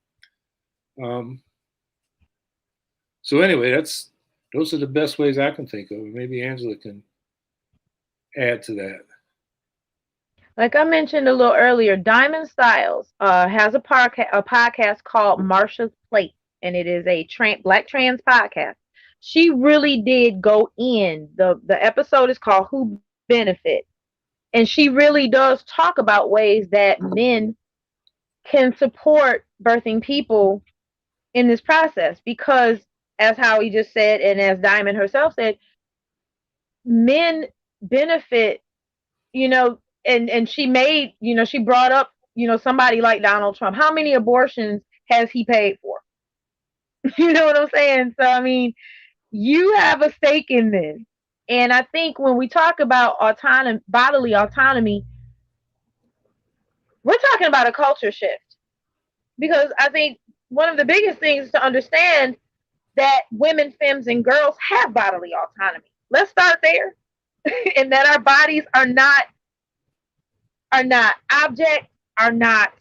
So anyway, those are the best ways I can think of. Maybe Angela can add to that. Like I mentioned a little earlier, Diamond Styles has a podcast called Marsha's Plate, and it is a black trans podcast. She really did go in. The episode is called Who Benefit? And she really does talk about ways that men can support birthing people in this process. Because, as Howie just said, and as Diamond herself said, men benefit, and she made, she brought up, somebody like Donald Trump. How many abortions has he paid for? You know what I'm saying? So, I mean, you have a stake in this. And I think when we talk about bodily autonomy, we're talking about a culture shift. Because I think one of the biggest things is to understand that women, femmes, and girls have bodily autonomy. Let's start there. And that our bodies are not objects, are not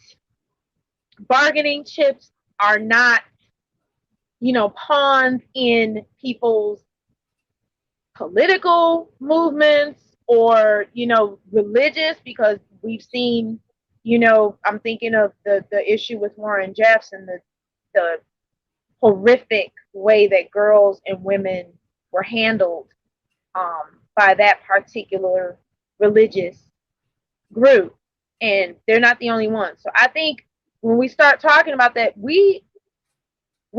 bargaining chips, are not, pawns in people's political movements or, religious, because we've seen, I'm thinking of the issue with Warren Jeffs and the horrific way that girls and women were handled by that particular religious group. And they're not the only ones. So I think when we start talking about that, we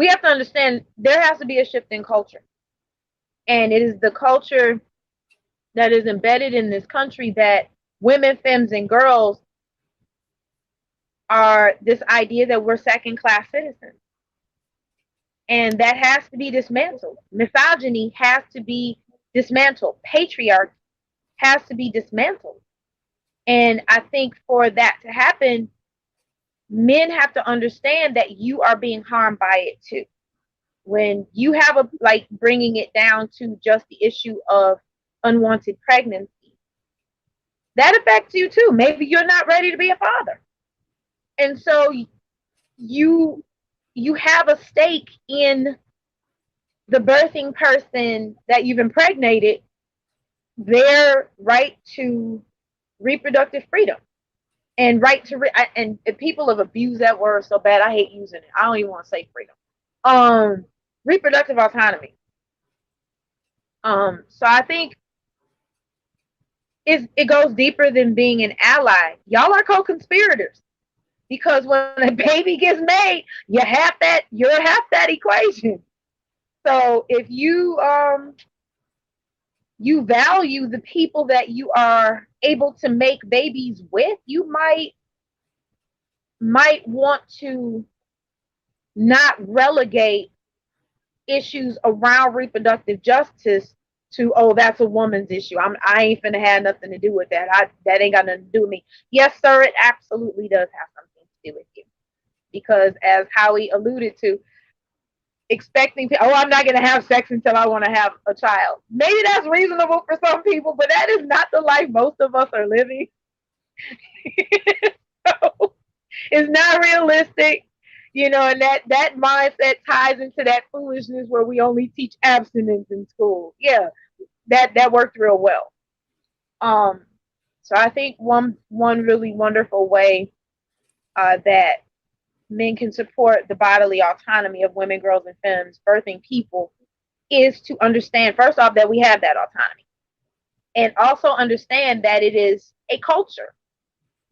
have to understand there has to be a shift in culture. And it is the culture that is embedded in this country that women, femmes, and girls are this idea that we're second-class citizens. And that has to be dismantled. Misogyny has to be dismantled. Patriarchy has to be dismantled. And I think for that to happen, men have to understand that you are being harmed by it too. When you have bringing it down to just the issue of unwanted pregnancy, that affects you too. Maybe you're not ready to be a father. And so you have a stake in the birthing person that you've impregnated, their right to reproductive freedom and right to and people have abused that word so bad. I hate using it. I don't even want to say freedom. Reproductive autonomy. So I think it goes deeper than being an ally. Y'all are co-conspirators, because when a baby gets made, you're half that equation. So if you you value the people that you are able to make babies with, you might want to not relegate issues around reproductive justice to, oh, that's a woman's issue. I ain't finna have nothing to do with that. That ain't got nothing to do with me. Yes, sir, it absolutely does have something to do with you. Because as Howie alluded to, expecting oh, I'm not gonna have sex until I want to have a child. Maybe that's reasonable for some people, but that is not the life most of us are living. So, it's not realistic, and that mindset ties into that foolishness where we only teach abstinence in school. Yeah, that worked real well. So I think one really wonderful way that men can support the bodily autonomy of women, girls, and femmes, birthing people, is to understand, first off, that we have that autonomy, and also understand that it is a culture,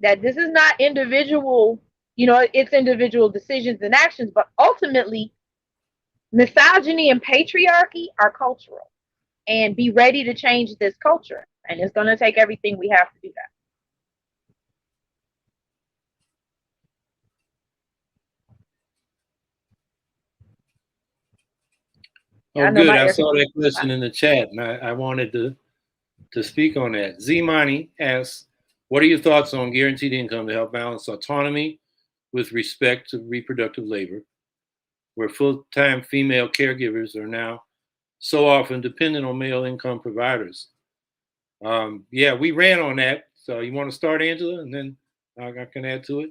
that this is not individual, it's individual decisions and actions, but ultimately misogyny and patriarchy are cultural, and be ready to change this culture. And it's going to take everything we have to do that. Oh, I know good. my I air saw that conditioning is question in the chat, and I wanted to speak on that. Zmani asks, what are your thoughts on guaranteed income to help balance autonomy with respect to reproductive labor, where full-time female caregivers are now so often dependent on male income providers? Yeah, we ran on that. So you want to start, Angela, and then I can add to it?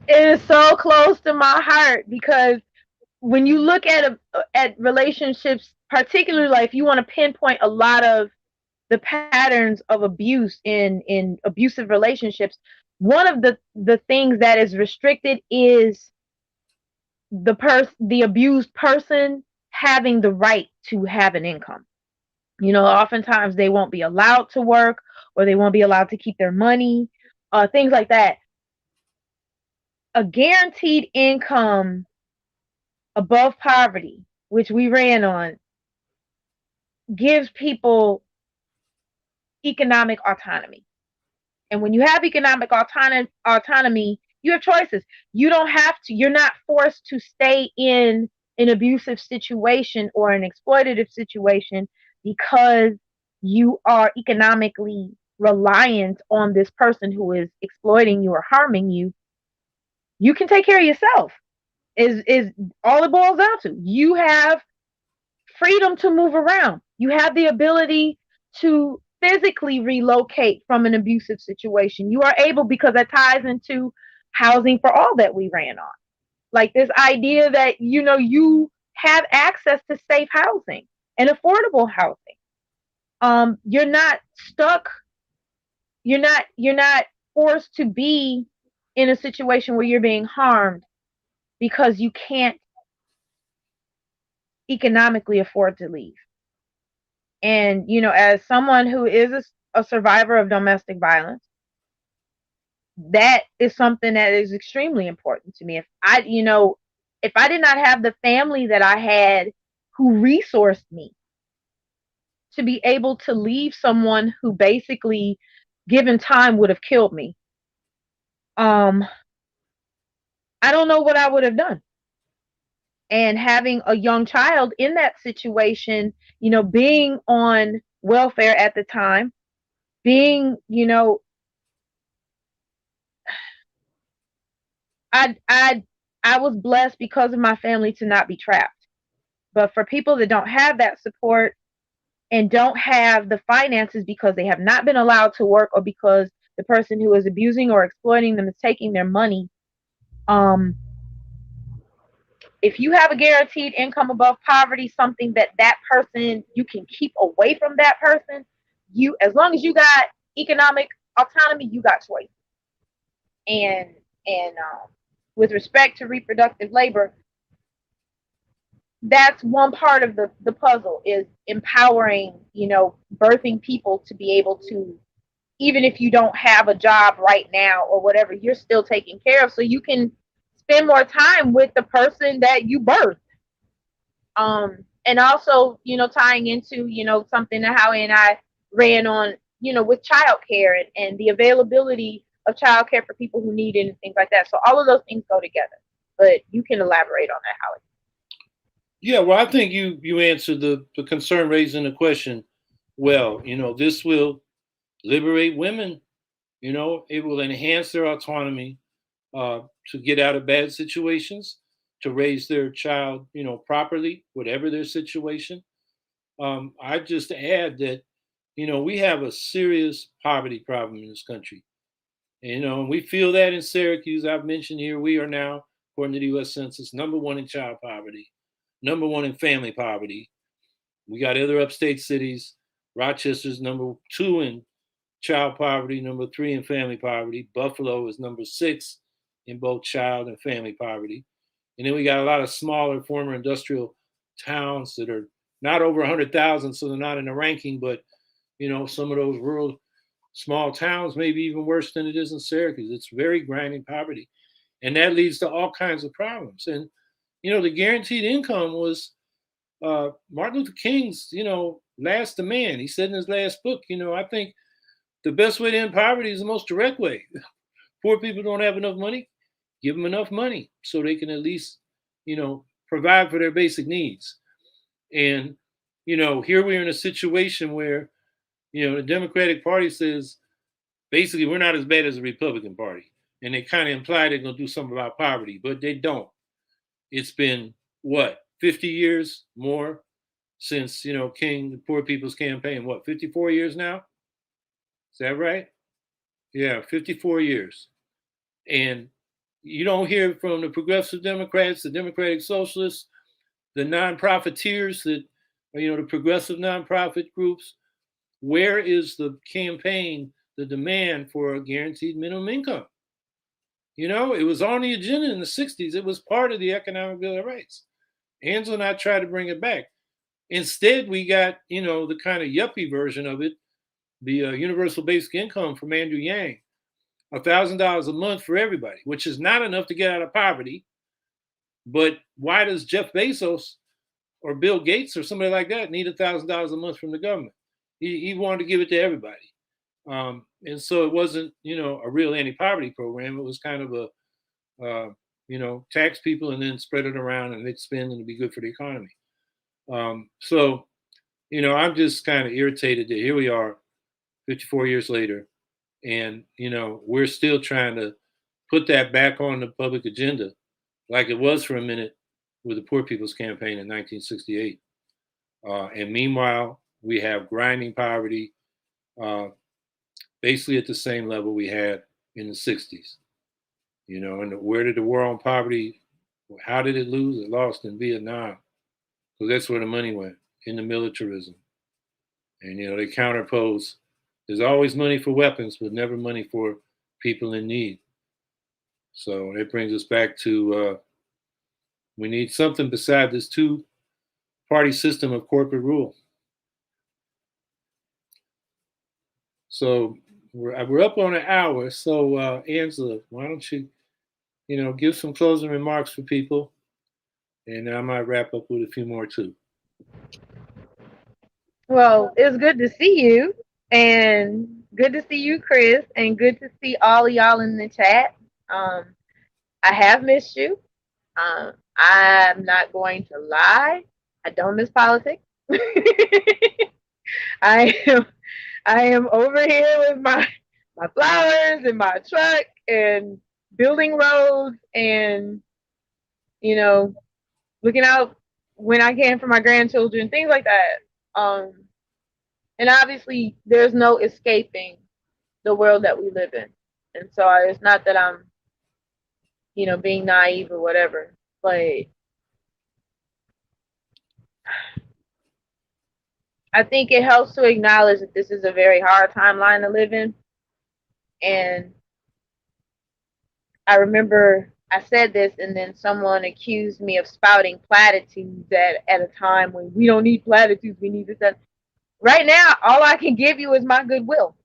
It is so close to my heart, because when you look at relationships, particularly, like if you want to pinpoint a lot of the patterns of abuse in abusive relationships, one of the things that is restricted is the abused person having the right to have an income. Oftentimes they won't be allowed to work, or they won't be allowed to keep their money, things like that. A guaranteed income above poverty, which we ran on, gives people economic autonomy. And when you have economic autonomy, you have choices. You're not forced to stay in an abusive situation or an exploitative situation because you are economically reliant on this person who is exploiting you or harming you. You can take care of yourself. Is all it boils down to. You have freedom to move around. You have the ability to physically relocate from an abusive situation. You are able, because that ties into housing for all that we ran on. Like this idea that, you have access to safe housing and affordable housing. You're not stuck. You're not forced to be in a situation where you're being harmed because you can't economically afford to leave. And, as someone who is a survivor of domestic violence, that is something that is extremely important to me. If I did not have the family that I had who resourced me to be able to leave someone who basically, given time, would have killed me, I don't know what I would have done. And having a young child in that situation, being on welfare at the time, being, I was blessed because of my family to not be trapped. But for people that don't have that support and don't have the finances because they have not been allowed to work, or because the person who is abusing or exploiting them is taking their money, if you have a guaranteed income above poverty, something that person, you can keep away from that person, as long as you got economic autonomy, you got choice. And with respect to reproductive labor, that's one part of the puzzle, is empowering, birthing people to be able to, even if you don't have a job right now or whatever, you're still taken care of, so you can spend more time with the person that you birthed. And and also, tying into, something that Howie and I ran on, with childcare and the availability of childcare for people who need it and things like that. So all of those things go together. But you can elaborate on that, Howie. Yeah, well, I think you answered the concern raised in the question well. This will liberate women. It will enhance their autonomy to get out of bad situations, to raise their child, properly, whatever their situation. I just add that, we have a serious poverty problem in this country. And we feel that in Syracuse. I've mentioned here, we are now, according to the U.S. Census, #1 in child poverty, #1 in family poverty. We got other upstate cities. Rochester's #2 in child poverty, #3 in family poverty. Buffalo is #6 in both child and family poverty. And then we got a lot of smaller former industrial towns that are not over 100,000, so they're not in the ranking, but some of those rural small towns may be even worse than it is in Syracuse. It's very grinding poverty. And that leads to all kinds of problems. And, the guaranteed income was Martin Luther King's, last demand. He said in his last book, I think the best way to end poverty is the most direct way. Poor people don't have enough money, give them enough money so they can at least, provide for their basic needs. And, here we are in a situation where, the Democratic Party says, basically, we're not as bad as the Republican Party. And they kind of imply they're going to do something about poverty, but they don't. It's been, 50 years more since, King, the Poor People's Campaign, 54 years now? Is that right? Yeah, 54 years. And you don't hear from the progressive Democrats, the Democratic Socialists, the non-profiteers, that the progressive nonprofit groups. Where is the campaign, the demand for a guaranteed minimum income? It was on the agenda in the 60s. It was part of the Economic Bill of Rights. Angela and I tried to bring it back. Instead, we got, the kind of yuppie version of it, the universal basic income from Andrew Yang, $1,000 a month for everybody, which is not enough to get out of poverty. But why does Jeff Bezos or Bill Gates or somebody like that need $1,000 a month from the government? He wanted to give it to everybody. And so it wasn't, a real anti-poverty program. It was kind of a, tax people and then spread it around and they'd spend and it'd be good for the economy. So, I'm just kind of irritated that here we are 54 years later and, we're still trying to put that back on the public agenda like it was for a minute with the Poor People's Campaign in 1968. And meanwhile, we have grinding poverty basically at the same level we had in the 60s. And where did the war on poverty, how did it lose? It lost in Vietnam. Because that's where the money went, in the militarism. And, they counterpose, there's always money for weapons, but never money for people in need. So it brings us back to we need something beside this two-party system of corporate rule. So we're up on an hour. So Angela, why don't you, give some closing remarks for people, and I might wrap up with a few more too. Well, it's good to see you, and good to see you, Chris, and good to see all of y'all in the chat. I have missed you. I'm not going to lie. I don't miss politics. I am over here with my flowers and my truck and building roads and looking out when I can for my grandchildren, things like that. And obviously there's no escaping the world that we live in. And so it's not that I'm being naive or whatever, but I think it helps to acknowledge that this is a very hard timeline to live in. And I remember I said this and then someone accused me of spouting platitudes at a time when we don't need platitudes, we need this. That. Right now, all I can give you is my goodwill.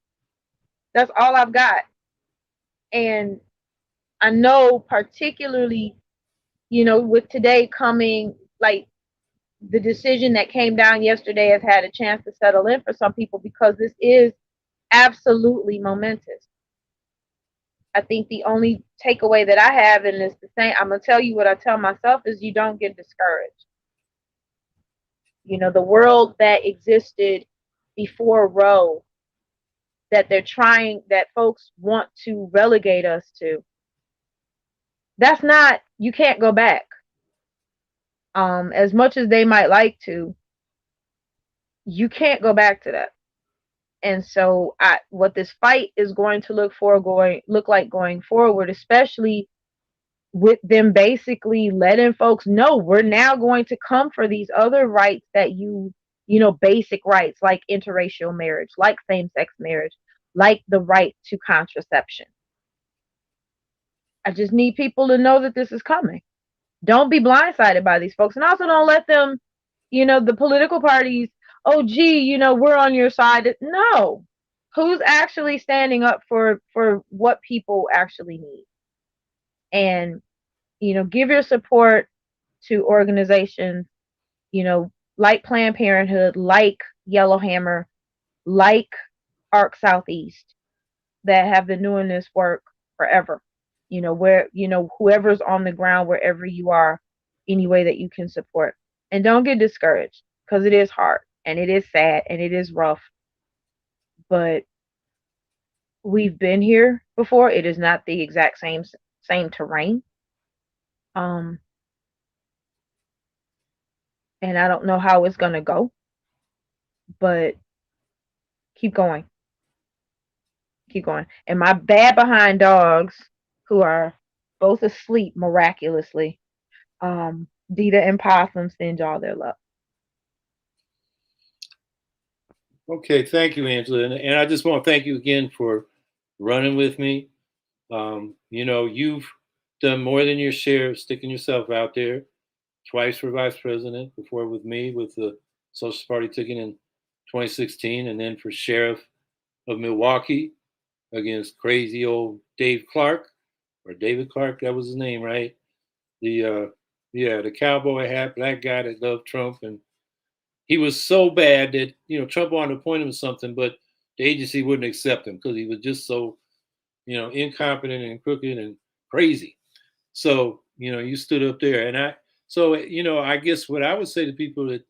That's all I've got. And I know particularly, with today coming, like the decision that came down yesterday has had a chance to settle in for some people, because this is absolutely momentous. I think the only takeaway that I have, and it's the same, I'm going to tell you what I tell myself, is you don't get discouraged. You know, the world that existed before Roe, that that folks want to relegate us to, that's not, you can't go back. As much as they might like to, you can't go back to that. And so what this fight is going to look like going forward, especially with them basically letting folks know we're now going to come for these other rights that basic rights like interracial marriage, like same-sex marriage, like the right to contraception. I just need people to know that this is coming. Don't be blindsided by these folks. And also don't let them, the political parties, oh, gee, we're on your side. No. Who's actually standing up for what people actually need? And, give your support to organizations, like Planned Parenthood, like Yellowhammer, like ARC Southeast, that have been doing this work forever. Whoever's on the ground, wherever you are, any way that you can support. And don't get discouraged, because it is hard and it is sad and it is rough. But we've been here before. It is not the exact same terrain. And I don't know how it's gonna go, but keep going. Keep going. And my bad behind dogs, who are both asleep miraculously, Dita and Possum, send y'all their love. Okay, thank you, Angela. And I just want to thank you again for running with me. You've done more than your share of sticking yourself out there. Twice for vice president, before with me with the Socialist Party ticket in 2016, and then for sheriff of Milwaukee against crazy old Dave Clark, or David Clark, that was his name, right? The cowboy hat, black guy that loved Trump. And he was so bad that, Trump wanted to appoint him to something, but the agency wouldn't accept him because he was just so, incompetent and crooked and crazy. So, you stood up there. And I guess what I would say to people that,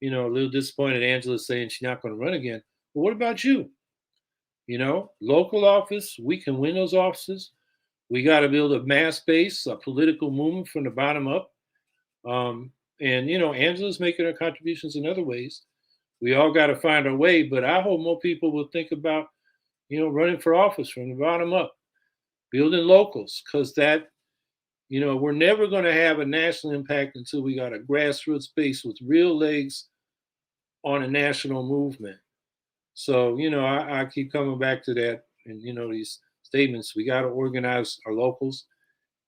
a little disappointed Angela's saying she's not going to run again. Well, what about you? Local office, we can win those offices. We got to build a mass base, a political movement from the bottom up. And Angela's making her contributions in other ways. We all got to find our way, but I hope more people will think about, running for office from the bottom up, building locals, because that, we're never going to have a national impact until we got a grassroots base with real legs on a national movement. So, I keep coming back to that and, these statements. We got to organize our locals,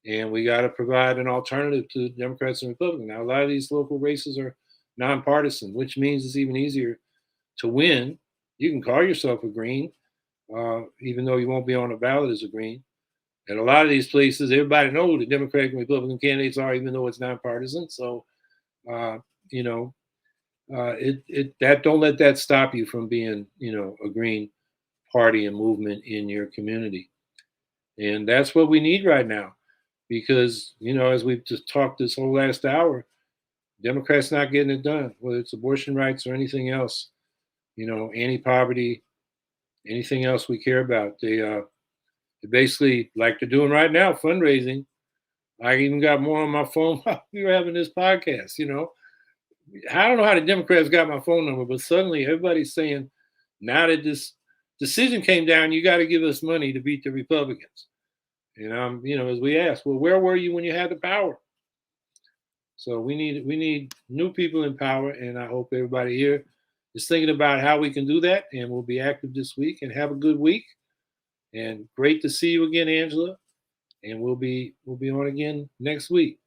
and we got to provide an alternative to Democrats and Republicans. Now, a lot of these local races are nonpartisan, which means it's even easier to win. You can call yourself a Green, even though you won't be on the ballot as a Green. And a lot of these places, everybody knows who the Democratic and Republican candidates are, even though it's nonpartisan. So, don't let that stop you from being, a Green party and movement in your community. And that's what we need right now, because, as we've just talked this whole last hour, Democrats not getting it done, whether it's abortion rights or anything else, anti-poverty, anything else we care about. They basically, like they're doing right now, fundraising. I even got more on my phone while we were having this podcast. I don't know how the Democrats got my phone number, but suddenly everybody's saying, now that this decision came down, you got to give us money to beat the Republicans. And as we asked, well, where were you when you had the power? So we need new people in power, and I hope everybody here is thinking about how we can do that. And we'll be active this week, and have a good week. And great to see you again, Angela. And we'll be on again next week.